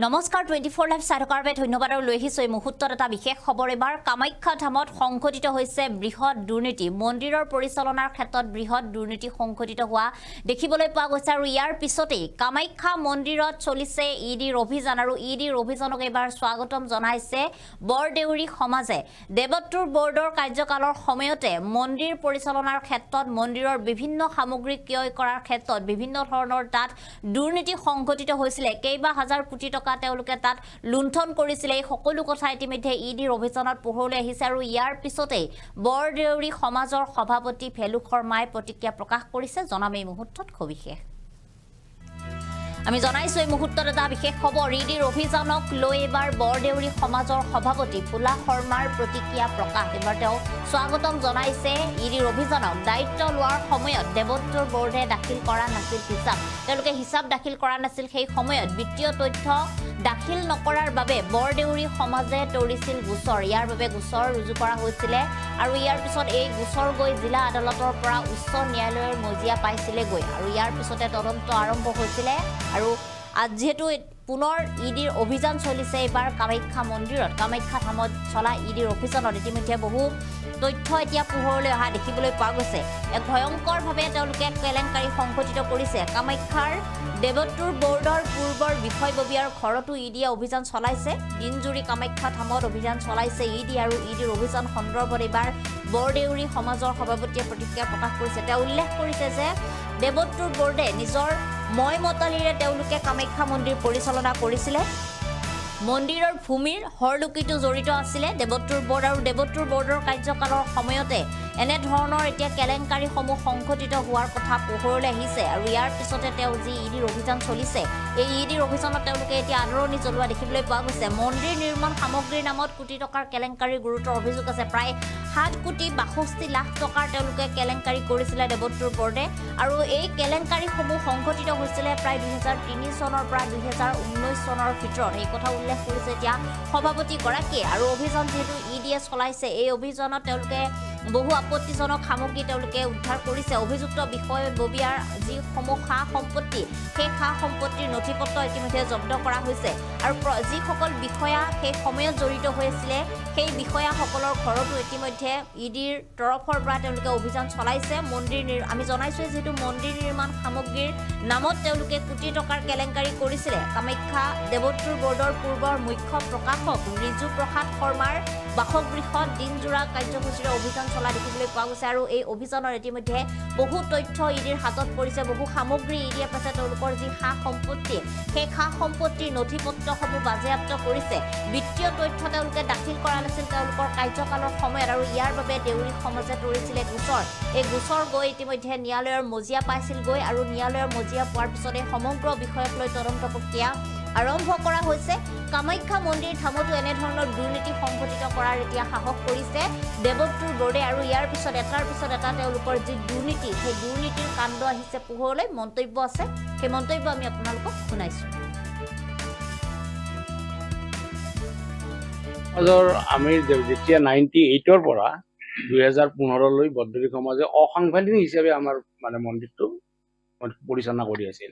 নমস্কাৰ 24 লাইভ চাই বাবে ধন্যবাদ আৰু লৈ আহিছো এই মুহূৰ্তত এটা বিশেষ খবৰ এবাৰ কামাখ্যা ধামত সংঘটিত হৈছে বৃহৎ দুৰ্নীতি মন্দিৰৰ পৰিচালনাৰ ক্ষেত্ৰত বৃহৎ দুৰ্নীতি সংঘটিত হোৱা দেখিবলৈ পোৱা গৈছে আৰু ইয়াৰ পিছতে কামাখ্যা মন্দিৰত চলিছে ইডিৰ অভিযান আৰু ইডিৰ অভিযানক এবাৰ স্বাগতম জনাইছে বৰদেউৰী সমাজে দেৱত্বৰ বৰ্ডৰ কাৰ্যকালৰ সময়তে মন্দিৰ পৰিচালনাৰ ক্ষেত্ৰত মন্দিৰৰ বিভিন্ন সামগ্ৰী ক্ৰয় কৰাৰ ক্ষেত্ৰত বিভিন্ন ধৰণৰ তাত দুৰ্নীতি সংঘটিত হৈছিল কেইবা হাজাৰ কোটি টকা তেওঁলোকে তাত লুণ্ঠন কৰিছিল এই সকলো কথা ইতিমধ্যে ইডিৰ অভিযানত পোহৰলৈ আহিছে আৰু ইয়াৰ পিছতে বৰদেউৰী সমাজৰ সভাপতি ফেলু শৰ্মাই প্ৰতিক্ৰিয়া প্ৰকাশ কৰিছে জনাম এই মুহূৰ্তত খবিশেষ আমি জনাইছো এই মুহূৰ্তত এটা বিশেষ খবৰ ইডিৰ অভিযানক লৈ এবাৰ বৰদেউৰী সমাজৰ সভাপতি ফুলা শৰ্মাৰ প্ৰতিক্ৰিয়া প্ৰকাশ এবাৰ তেওঁ স্বাগতম জনাইছে ইডিৰ অভিযানক দায়িত্ব লোৱাৰ সময়ত দেৱত্বৰ বৰ্ডে দাখিল কৰা নাছিল হিচাপ তেওঁলোকে হিচাপ দাখিল কৰা নাছিল সেই সময়ত বিত্তীয় তথ্য দাখিল নকৰাৰ বাবে বৰদেউৰী সমাজে তৰিছিল গোচৰ ইয়াৰ বাবে গোচৰ ৰুজু কৰা হৈছিল আৰু ইয়াৰ পিছত এই গোচৰ গৈ জিলা আদালতৰ পৰা উচ্চ ন্যায়ালয়ৰ মজিয়া পাইছিলে গৈ আৰু ইয়াৰ পিছতে তদন্ত আৰম্ভ হৈছিল আৰু যেহেতু পুনৰ ইডিৰ অভিযান চলিছে এবাৰ কামাখ্যা মন্দিৰত কামাখ্যা ধামত চলা ইডিৰ অভিযানত ইতিমধ্যে বহু তথ্য এতিয়া পোহৰলৈ অহা দেখিবলৈ পোৱা গৈছে এক ভয়ংকৰভাৱে তেওঁলোকে কেলেংকাৰী সংঘটিত কৰিছে কামাখ্যাৰ দেৱত্বৰ বৰ্ডৰ পূৰ্বৰ বিষয়ববীয়াৰ ঘৰতো ইডিয়ে অভিযান চলাইছে দিনজুৰি কামাখ্যা ধামত অভিযান চলাইছে ইডি আৰু ইডিৰ অভিযান সন্দৰ্ভত এবাৰ বৰদেউৰী সমাজৰ সভাপতিয়ে প্ৰতিক্ৰিয়া প্ৰকাশ কৰিছে তেওঁ উল্লেখ কৰিছে যে দেৱত্বৰ বৰ্ডে নিজৰ মতালিৰে তেওঁলোকে কামাখ্যা মন্দিৰ পৰিচালনা কৰিছিলে মন্দিৰৰ ভূমিৰ হৰলুকিটো জড়িত আছিল দেৱত্বৰ বৰ্ড আৰু দেৱত্বৰ বৰ্ডৰ কাৰ্যকালৰ সময়তে এনে ধৰণৰ এতিয়া কেলেংকাৰীসমূহ সংঘটিত হোৱাৰ কথা পোহৰলৈ আহিছে আৰু ইয়াৰ পিছতে তেওঁ যি ইডিৰ অভিযান চলিছে এই ইডিৰ অভিযানত তেওঁলোকে এতিয়া আদৰণি জনোৱা দেখিবলৈ পোৱা গৈছে মন্দিৰ নিৰ্মাণ সামগ্ৰীৰ নামত কোটি টকাৰ কেলেংকাৰীৰ গুৰুতৰ অভিযোগ আছে প্ৰায় 7 কোটি 62 লাখ টকাৰ তেওঁলোকে কেলেংকাৰী কৰিছিলে দেৱত্বৰ বৰ্ডে আৰু এই কেলেংকাৰীসমূহ সংঘটিত হৈছিলে প্ৰায় 2003 চনৰ পৰা 2019 চনৰ ভিতৰত এই কথা উল্লেখ কৰিছে এতিয়া সভাপতিগৰাকীয়ে আৰু অভিযান যেহেতু ইডিয়ে চলাইছে এই অভিযানত তেওঁলোকে বহু আপত্তিজনক সামগ্ৰী তেওঁলোকে উদ্ধাৰ কৰিছে অভিযুক্ত বিষয়ববীয়াৰ যিসমূহ সা সম্পত্তি সেই সা সম্পত্তিৰ নথিপত্ৰ ইতিমধ্যে জব্দ কৰা হৈছে আৰু যিসকল বিষয়া সেই সময়ত জড়িত হৈছিলে সেই বিষয়াসকলৰ ঘৰতো ইতিমধ্যে ইডিৰ তৰফৰ পৰা তেওঁলোকে অভিযান চলাইছে মন্দিৰ আমি জনাইছো যেহেতু মন্দিৰ নিৰ্মাণ সামগ্ৰীৰ নামত তেওঁলোকে কোটি টকাৰ কেলেংকাৰী কৰিছিলে কামাখ্যা দেৱত্বৰ বৰ্ডৰ পূৰ্বৰ মুখ্য প্ৰকাশক ৰিজু প্ৰসাদ শৰ্মাৰ বাসগৃহত দিনজোৰা কাৰ্যসূচীৰে অভিযান চলা দেখিবলৈ পোৱা গৈছে আৰু এই অভিযানৰ ইতিমধ্যে বহু তথ্য ইডিৰ হাতত পৰিছে বহু সামগ্ৰী ইডিয়ে পাইছে তেওঁলোকৰ যি সা সম্পত্তি সেই সা সম্পত্তিৰ নথিপত্ৰসমূহ বাজেয়াপ্ত কৰিছে বিত্তীয় তথ্য তেওঁলোকে দাখিল কৰা নাছিল তেওঁলোকৰ কাৰ্যকালৰ সময়ত আৰু ইয়াৰ বাবে দেউৰী সমাজে তৰিছিলে গোচৰ এই গোচৰ গৈ ইতিমধ্যে ন্যায়ালয়ৰ মজিয়া পাইছিল গৈ আৰু ন্যায়ালয়ৰ মজিয়া পোৱাৰ পিছতে সমগ্ৰ বিষয়ক লৈ তদন্ত প্ৰক্ৰিয়া আৰম্ভ কৰা হৈছে কামাখ্যা মন্দিৰ ধামতো এনে ধৰণৰ দুৰ্নীতি সংঘটিত কৰাৰ এতিয়া সাহস কৰিছে দেৱত্বৰ বৰ্ডে আৰু ইয়াৰ পিছত এটাৰ পিছত এটা তেওঁলোকৰ যি দুৰ্নীতি সেই দুৰ্নীতিৰ কাণ্ড আহিছে পোহৰলৈ মন্তব্য আছে সেই মন্তব্য আমি আপোনালোকক শুনাইছো আমি যেতিয়া 98ৰ পৰা 2015 লৈ বৰদেউৰী সমাজে অসাংবিধানিক হিচাপে আমাৰ মানে মন্দিৰটো পৰিচালনা কৰি আছিল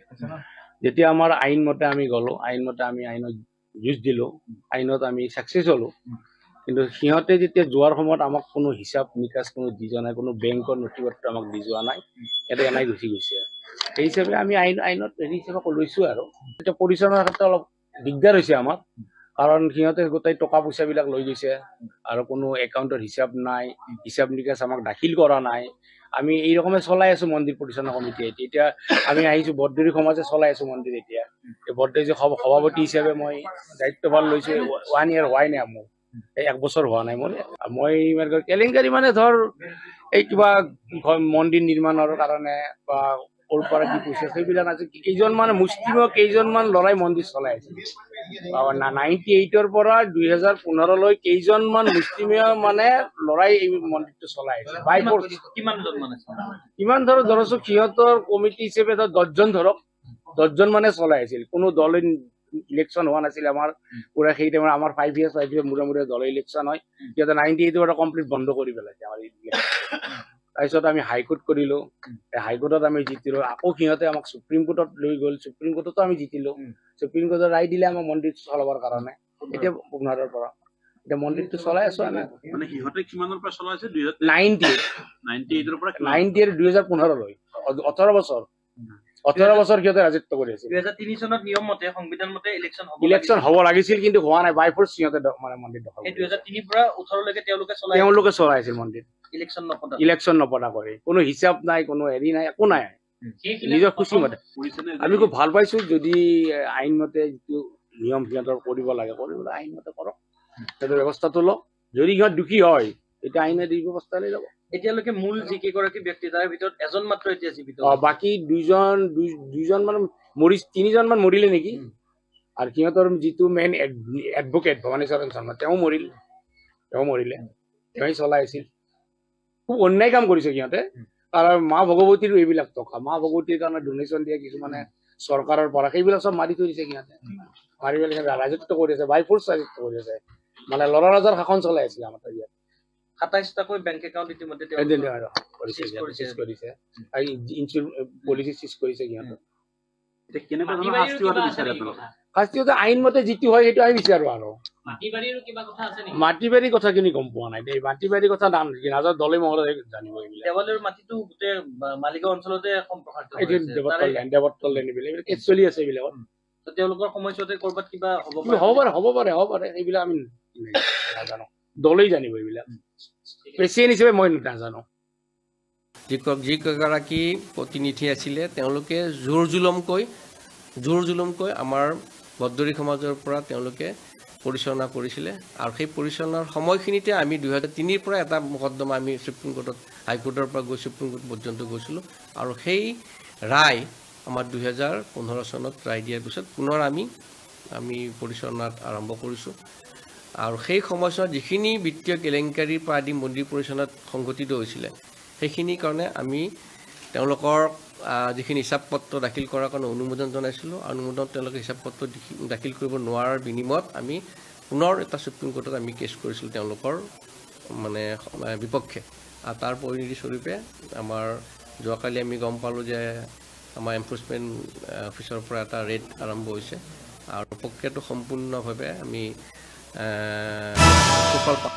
যেতিয়া আমাৰ আইন মতে আমি গলো আইন মতে আমি আইনত যুঁজ দিলো আইনত আমি সাকসেস হলো কিন্তু সিহঁতে যেতিয়া যোৱাৰ সময়ত আমাক কোনো হিচাপ নিকাচ কোনো দি যোৱা নাই কোনো বেংকৰ নথিপত্ৰ আমাক দি যোৱা নাই এটা এনাই গুচি গৈছে সেই হিচাপে আমি আইনত হেৰি হিচাপে লৈছো আৰু এটা পৰিচালনাৰ ক্ষেত্ৰত অলপ দিগদাৰ হৈছে আমাৰ কাৰণ সিহঁতে গোটেই টকা পইচাবিলাক লৈ গৈছে আৰু কোনো একাউণ্টৰ হিচাপ নাই হিচাপ নিকাচ আমাক দাখিল কৰা নাই আমি এই ৰকমে চলাই আছো মন্দিৰ পৰিচালনা কমিটি এতিয়া আমি আহিছো বৰদেউৰী সমাজে চলাই আছো মন্দিৰ এতিয়া এই বৰদেউৰী সভাপতি হিচাপে মই দায়িত্বভাৰ লৈছো 1 year হোৱাই নাই মোৰ এই 1 বছৰ হোৱা নাই মই কেলেংকাৰী মানে ধৰ এই কিবা মন্দিৰ নিৰ্মাণৰ কাৰণে বা ওৰ পৰা কি কৈছে সেইবিলাক আছে কেইজনমান মুছলিমৰ কেইজনমান ল'ৰাই মন্দিৰ চলাই আছে 98ৰ পৰা 2015 লৈ কেইজনমান মুছলিমীয় মানে ল'ৰাই এই মন্দিৰটো চলাই আছে কিমান ধৰক সিহঁতৰ কমিটি হিচাপে 10জন ধৰক 10জন মানে চলাই আছিল কোনো দল ইলেকশ্যন হোৱা নাছিল আমাৰ পুৰা সেই টাইমত আমাৰ 5 years মূৰে মূৰে দল ইলেকশ্যন হয় সিহঁতে 98ৰ পৰা কমপ্লিট বন্ধ কৰি পেলাইছে আমাৰ তাৰপিছত আমি হাইকোৰ্ট কৰিলোঁ, হাইকোৰ্টত আমি জিতিলোঁ, আকৌ সিহঁতে আমাক সুপ্ৰিম কোৰ্টত লৈ গ'ল, সুপ্ৰিম কোৰ্টতো আমি জিতিলোঁ, সুপ্ৰিম কোৰ্টত ৰায় দিলে আমাক মন্দিৰটো চলাবৰ কাৰণে। এতিয়া 15ৰ পৰা এতিয়া মন্দিৰটো চলাই আছো আমি। মানে সিহঁতে কিমানৰ পৰা চলাইছে? 98 পৰা 2015 লৈ 18 বছৰ 18 বছৰ সিহঁতে ৰাজত্ব কৰি আছিল। 2003 চনত নিয়ম মতে সংবিধান মতে ইলেকশ্যন হ'ব লাগিছিল, কিন্তু হোৱা নাই। বাই ফৰ্চ সিহঁতে মানে মন্দিৰ দখল। 2003 পৰা 18 লৈকে তেওঁলোকে চলাইছিল মন্দিৰ। ইলেকশ্যন নপতা কৰি কোনো হিচাপ নাই, কোনো হেৰি নাই, একো নাই, নিজৰ খুচি মতে। আমি খুব ভাল পাইছো যদি আইনমতে যিটো নিয়ম সিহঁতৰ কৰিব লাগে কৰিবলৈ আইনমতে কৰক, সেইটো ব্যৱস্থাটো লওক। যদি সিহঁত দোষী হয় তেতিয়া আইনে এই ব্যৱস্থা লৈ যাব। এতিয়ালৈকে মূল যিকেইগৰাকী ব্যক্তি তাৰ ভিতৰত এজন মাত্ৰ এতিয়া জীৱিত। বাকী দুইজন মান তিনিজন মান মৰিলে নেকি। আৰু সিহঁতৰ যিটো মেইন এডভকেট ভৱানী চৰণ শৰ্মা তেওঁ মৰিলে, তেওঁই চলাই আছিল। খুব অন্যায় কাম কৰিছে সিহঁতে। কাৰণ মা ভগৱতীৰ এইবিলাক টকা, মা ভগৱতীৰ কাৰণে ডনেশ্যন দিয়া কিছুমানে চৰকাৰৰ পৰা, সেইবিলাক চব মাৰি থৈ দিছে সিহঁতে। মাৰি পেলাই ৰাজত্ব কৰি আছে, বাই ফৰ্চ ৰাজত্ব কৰি আছে, মানে ল'ৰা ৰাজাৰ শাসন চলাই আছিল আমাৰ ইয়াত। 27টাকৈ বেংক একাউণ্ট ইতিমধ্যে পলিচি চিজ কৰিছে সিহঁতে। কেনেকুৱা আইনমতে যিটো হয় সেইটো আমি বিচাৰো। আৰু মাটি বাৰীৰ কথাখিনি গম পোৱা নাই দেই, মাটি বাৰীৰ কথা নাজানো, দলে মহলে জানিব। দেৱালয়ৰ মাটিটো গোটেই মালিগাঁও অঞ্চলতে সম্প্ৰসাৰিত কেছ চলি আছে এইবিলাকত। তেওঁলোকৰ সময়ছোৱাতে কৰবাত কিবা হ'ব পাৰে এইবিলাক আমি নাজানো, দলেই জানিব এইবিলাক। প্ৰেচিডেণ্ট হিচাপে মই নাজানো। যিগৰাকী প্ৰতিনিধি আছিলে তেওঁলোকে জোৰ জুলুমকৈ আমাৰ বৰদলৈ সমাজৰ পৰা তেওঁলোকে পৰিচালনা কৰিছিলে। আৰু সেই পৰিচালনাৰ সময়খিনিতে আমি 2003 পৰা এটা মোকদ্দমা আমি সুপ্ৰিম কোৰ্টত, হাইকোৰ্টৰ পৰা গৈ সুপ্ৰিম কোৰ্ট পৰ্যন্ত গৈছিলোঁ। আৰু সেই ৰায় আমাৰ 2015 চনত ৰায় দিয়াৰ পিছত পুনৰ আমি পৰিচালনাত আৰম্ভ কৰিছোঁ। আৰু সেই সময়ছোৱাত যিখিনি বিত্তীয় কেলেংকাৰীৰ পৰা আদি মন্দিৰ পৰিচালনাত সংঘটিত হৈছিলে, সেইখিনিৰ কাৰণে আমি তেওঁলোকৰ যিখিনি হিচাপ পত্ৰ দাখিল কৰাৰ কাৰণে অনুমোদন জনাইছিলোঁ। অনুমোদন তেওঁলোকে হিচাপ পত্ৰ দাখিল কৰিব নোৱাৰাৰ বিনিময়ত আমি পুনৰ এটা সুপ্ৰিম কোৰ্টত আমি কেছ কৰিছিলোঁ তেওঁলোকৰ মানে বিপক্ষে। আৰু তাৰ পৰিণতি স্বৰূপে আমাৰ যোৱাকালি আমি গম পালোঁ যে আমাৰ এনফৰ্চমেণ্ট অফিচৰ পৰা এটা ৰেড আৰম্ভ হৈছে। আৰু প্ৰক্ৰিয়াটো সম্পূৰ্ণভাৱে আমি সুফল পাওঁ।